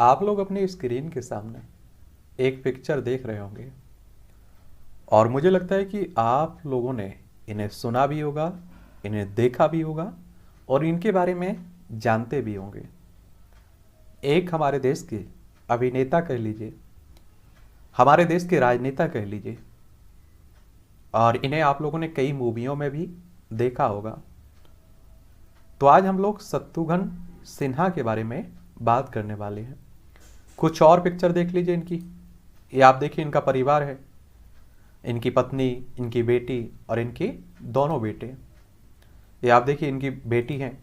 आप लोग अपनी स्क्रीन के सामने एक पिक्चर देख रहे होंगे और मुझे लगता है कि आप लोगों ने इन्हें सुना भी होगा, इन्हें देखा भी होगा और इनके बारे में जानते भी होंगे। एक हमारे देश के अभिनेता कह लीजिए, हमारे देश के राजनेता कह लीजिए, और इन्हें आप लोगों ने कई मूवियों में भी देखा होगा। तो आज हम लोग शत्रुघ्न सिन्हा के बारे में बात करने वाले हैं। कुछ और पिक्चर देख लीजिए इनकी। ये आप देखिए, इनका परिवार है, इनकी पत्नी, इनकी बेटी और इनके दोनों बेटे। ये आप देखिए, इनकी बेटी हैं।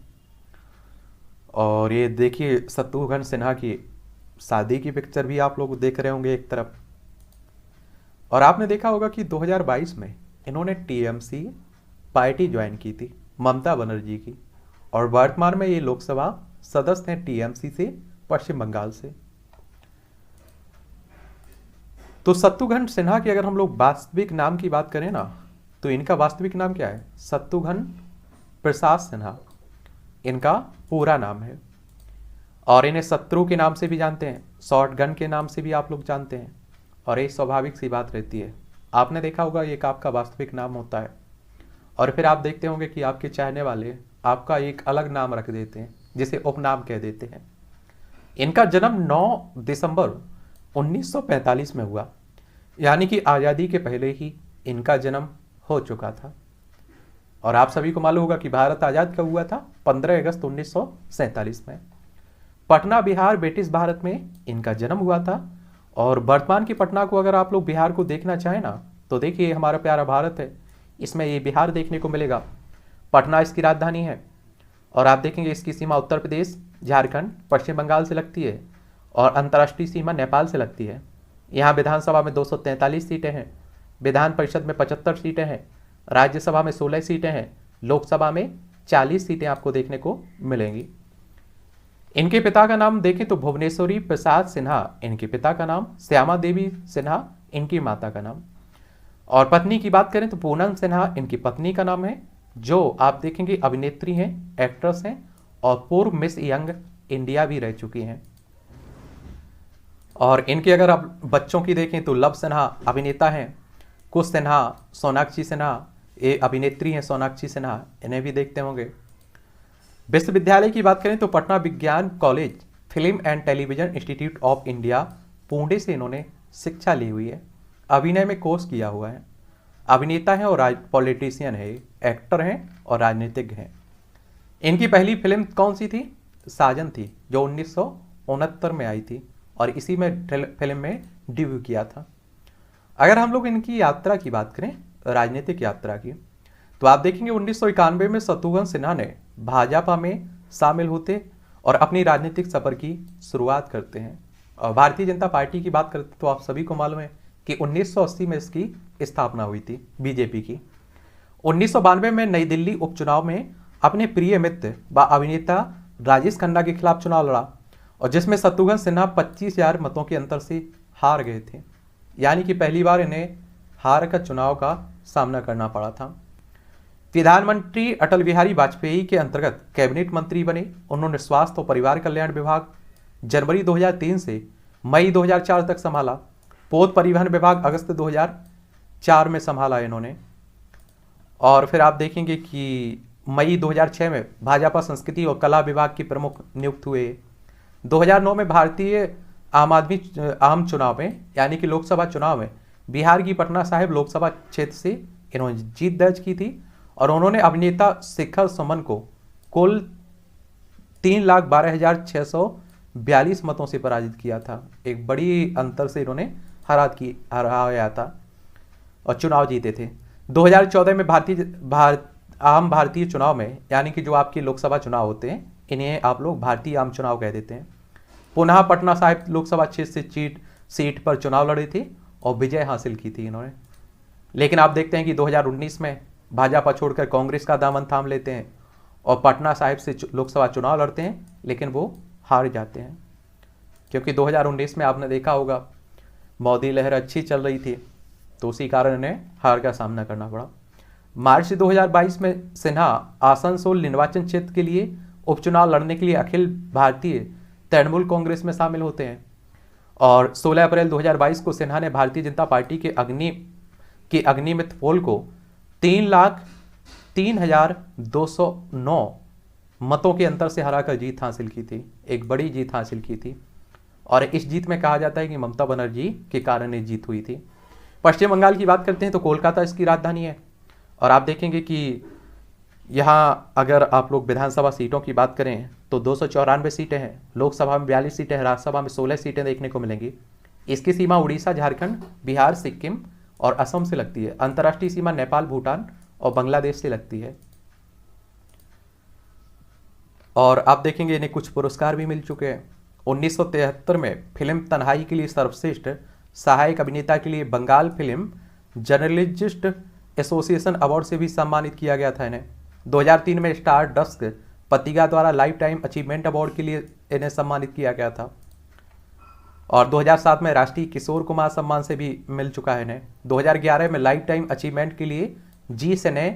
और ये देखिए शत्रुघ्न सिन्हा की शादी की पिक्चर भी आप लोग देख रहे होंगे एक तरफ। और आपने देखा होगा कि 2022 में इन्होंने टीएमसी पार्टी ज्वाइन की थी, ममता बनर्जी की, और वर्तमान में ये लोकसभा सदस्य हैं टीएमसी से, पश्चिम बंगाल से। तो शत्रुघ्न सिन्हा की अगर हम लोग वास्तविक नाम की बात करें ना, तो इनका वास्तविक नाम क्या है? शत्रुघ्न प्रसाद सिन्हा इनका पूरा नाम है। और इन्हें शत्रु के नाम से भी जानते हैं, शॉर्ट गन के नाम से भी आप लोग जानते हैं। और ये स्वाभाविक सी बात रहती है, आपने देखा होगा एक आपका वास्तविक नाम होता है और फिर आप देखते होंगे कि आपके चाहने वाले आपका एक अलग नाम रख देते हैं, जिसे उपनाम कह देते हैं। इनका जन्म 9 दिसंबर 1945 में हुआ, यानी कि आज़ादी के पहले ही इनका जन्म हो चुका था। और आप सभी को मालूम होगा कि भारत आज़ाद कब हुआ था? 15 अगस्त 1947 में। पटना बिहार ब्रिटिश भारत में इनका जन्म हुआ था। और वर्तमान की पटना को अगर आप लोग बिहार को देखना चाहें ना, तो देखिए हमारा प्यारा भारत है, इसमें ये बिहार देखने को मिलेगा। पटना इसकी राजधानी है। और आप देखेंगे इसकी सीमा उत्तर प्रदेश, झारखंड, पश्चिम बंगाल से लगती है और अंतर्राष्ट्रीय सीमा नेपाल से लगती है। यहाँ विधानसभा में 243 सीटें हैं, विधान परिषद में 75 सीटें हैं, राज्यसभा में 16 सीटें हैं, लोकसभा में 40 सीटें आपको देखने को मिलेंगी। इनके पिता का नाम देखें तो भुवनेश्वरी प्रसाद सिन्हा इनके पिता का नाम, श्यामा देवी सिन्हा इनकी माता का नाम। और पत्नी की बात करें तो पूनम सिन्हा इनकी पत्नी का नाम है, जो आप देखेंगे अभिनेत्री हैं, एक्ट्रेस हैं और पूर्व मिस यंग इंडिया भी रह चुकी हैं। और इनके अगर आप बच्चों की देखें तो लव सिन्हा अभिनेता हैं, कुश सिन्हा, सोनाक्षी सिन्हा ये अभिनेत्री हैं, सोनाक्षी सिन्हा इन्हें भी देखते होंगे। विश्वविद्यालय की बात करें तो पटना विज्ञान college, film and television institute of India, Pune से इन्होंने शिक्षा ली हुई है। अभिनय में कोर्स किया हुआ है। अभिनेता हैं और पॉलिटिशियन है, एक्टर हैं और राजनीतिज्ञ हैं। इनकी पहली फिल्म कौन सी थी? साजन थी, जो 1969 में आई थी और इसी में फिल्म में डेब्यू किया था। अगर हम लोग इनकी यात्रा की बात करें, राजनीतिक यात्रा की, तो आप देखेंगे 1991 में शत्रुघ्न सिन्हा ने भाजपा में शामिल होते और अपनी राजनीतिक सफर की शुरुआत करते हैं। और भारतीय जनता पार्टी की बात करते तो आप सभी को मालूम है कि 1980 में इसकी स्थापना हुई थी, बीजेपी की। 1992 में नई दिल्ली उपचुनाव में अपने प्रिय मित्र व अभिनेता राजेश खन्ना के खिलाफ चुनाव लड़ा, और जिसमें शत्रुघ्न सिन्हा 25,000 मतों के अंतर से हार गए थे। यानी कि पहली बार इन्हें हार का चुनाव का सामना करना पड़ा था। प्रधानमंत्री अटल बिहारी वाजपेयी के अंतर्गत कैबिनेट मंत्री बने। उन्होंने स्वास्थ्य और परिवार कल्याण विभाग जनवरी 2003 से मई 2004 तक संभाला। पोत परिवहन विभाग अगस्त 2004 में संभाला इन्होंने। और फिर आप देखेंगे कि मई 2006 में भाजपा संस्कृति और कला विभाग के प्रमुख नियुक्त हुए। 2009 में भारतीय आम चुनाव में, यानी कि लोकसभा चुनाव में, बिहार की पटना साहिब लोकसभा क्षेत्र से इन्होंने जीत दर्ज की थी। और उन्होंने अभिनेता शिखर सुमन को कुल 3,12,642 मतों से पराजित किया था। एक बड़ी अंतर से इन्होंने हराया था और चुनाव जीते थे। 2014 में आम भारतीय चुनाव में, यानी कि जो आपके लोकसभा चुनाव होते हैं, इन्हें आप लोग भारतीय आम चुनाव कह देते हैं, पुनः पटना साहिब लोकसभा क्षेत्र से सीट पर चुनाव लड़े थे और विजय हासिल की थी इन्होंने। लेकिन आप देखते हैं कि 2019 में भाजपा छोड़कर कांग्रेस का दामन थाम लेते हैं और पटना साहिब से लोकसभा चुनाव लड़ते हैं, लेकिन वो हार जाते हैं। क्योंकि 2019 में आपने देखा होगा मोदी लहर अच्छी चल रही थी, तो उसी कारण इन्हें हार का सामना करना पड़ा। मार्च 2022 में सिन्हा आसनसोल निर्वाचन क्षेत्र के लिए उपचुनाव लड़ने के लिए अखिल भारतीय तृणमूल कांग्रेस में शामिल होते हैं। और 16 अप्रैल 2022 को सिन्हा ने भारतीय जनता पार्टी के अग्निमित्र पोल को 3,03,209 मतों के अंतर से हराकर जीत हासिल की थी, एक बड़ी जीत हासिल की थी। और इस जीत में कहा जाता है कि ममता बनर्जी के कारण ये जीत हुई थी। पश्चिम बंगाल की बात करते हैं तो कोलकाता इसकी राजधानी है। और आप देखेंगे कि यहाँ अगर आप लोग विधानसभा सीटों की बात करें तो 294 सीटें हैं, लोकसभा में 42 सीटें हैं, राज्यसभा में 16 सीटें देखने को मिलेंगी। इसकी सीमा उड़ीसा, झारखंड, बिहार, सिक्किम और असम से लगती है। अंतर्राष्ट्रीय सीमा नेपाल, भूटान और बांग्लादेश से लगती है। और आप देखेंगे इन्हें कुछ पुरस्कार भी मिल चुके हैं। 1973 में फिल्म तन्हाई के लिए सर्वश्रेष्ठ सहायक अभिनेता के लिए Bengal film journalist association award से भी सम्मानित किया गया था इन्हें। 2003 में स्टार डस्क पत्रिका द्वारा लाइफ टाइम अचीवमेंट अवार्ड के लिए इन्हें सम्मानित किया गया था। और 2007 में राष्ट्रीय किशोर कुमार सम्मान से भी मिल चुका है इन्हें। 2011 में लाइफ टाइम अचीवमेंट के लिए जी सिने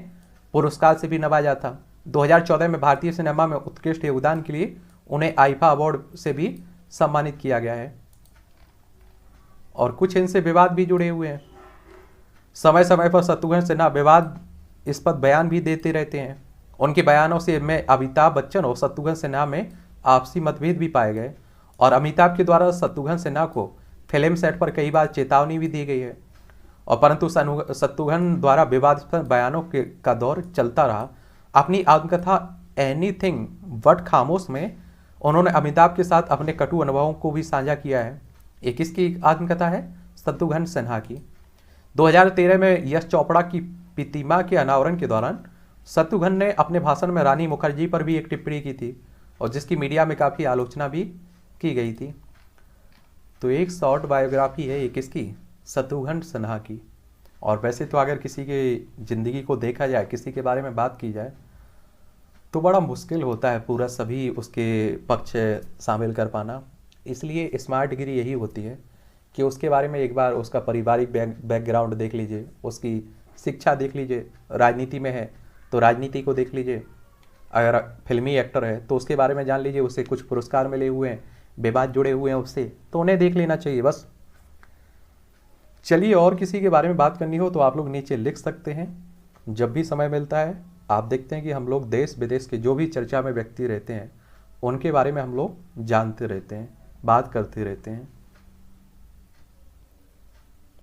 पुरस्कार से भी नवाजा था। 2014 में भारतीय सिनेमा में उत्कृष्ट योगदान के लिए उन्हें आईफा अवार्ड से भी सम्मानित किया गया है। और कुछ इनसे विवाद भी जुड़े हुए हैं। समय समय पर शत्रुघ्न सिन्हा विवाद इस पर बयान भी देते रहते हैं। उनके बयानों से में अमिताभ बच्चन और शत्रुघ्न सिन्हा में आपसी मतभेद भी पाए गए। और अमिताभ के द्वारा शत्रुघ्न सिन्हा को फिल्म सेट पर कई बार चेतावनी भी दी गई है। और परंतु शत्रुघ्न द्वारा विवादास्पद बयानों का दौर चलता रहा। अपनी आत्मकथा एनीथिंग बट खामोश में उन्होंने अमिताभ के साथ अपने कटु अनुभवों को भी साझा किया है। एक किसकी आत्मकथा है? शत्रुघ्न सिन्हा की। 2013 में यश चोपड़ा की प्रतिमा के अनावरण के दौरान शत्रुघ्न ने अपने भाषण में रानी मुखर्जी पर भी एक टिप्पणी की थी और जिसकी मीडिया में काफ़ी आलोचना भी की गई थी। तो एक शॉर्ट बायोग्राफी है ये किसकी? शत्रुघ्न सिन्हा की। और वैसे तो अगर किसी की ज़िंदगी को देखा जाए, किसी के बारे में बात की जाए तो बड़ा मुश्किल होता है पूरा सभी उसके पक्ष शामिल कर पाना। इसलिए स्मार्ट डिग्री यही होती है कि उसके बारे में एक बार उसका पारिवारिक बैकग्राउंड देख लीजिए, उसकी शिक्षा देख लीजिए, राजनीति में है तो राजनीति को देख लीजिए, अगर फिल्मी एक्टर है तो उसके बारे में जान लीजिए, उससे कुछ पुरस्कार मिले हुए हैं, विवाद जुड़े हुए हैं उससे, तो उन्हें देख लेना चाहिए बस। चलिए, और किसी के बारे में बात करनी हो तो आप लोग नीचे लिख सकते हैं। जब भी समय मिलता है आप देखते हैं कि हम लोग देश विदेश के जो भी चर्चा में व्यक्ति रहते हैं उनके बारे में हम लोग जानते रहते हैं, बात करते रहते हैं।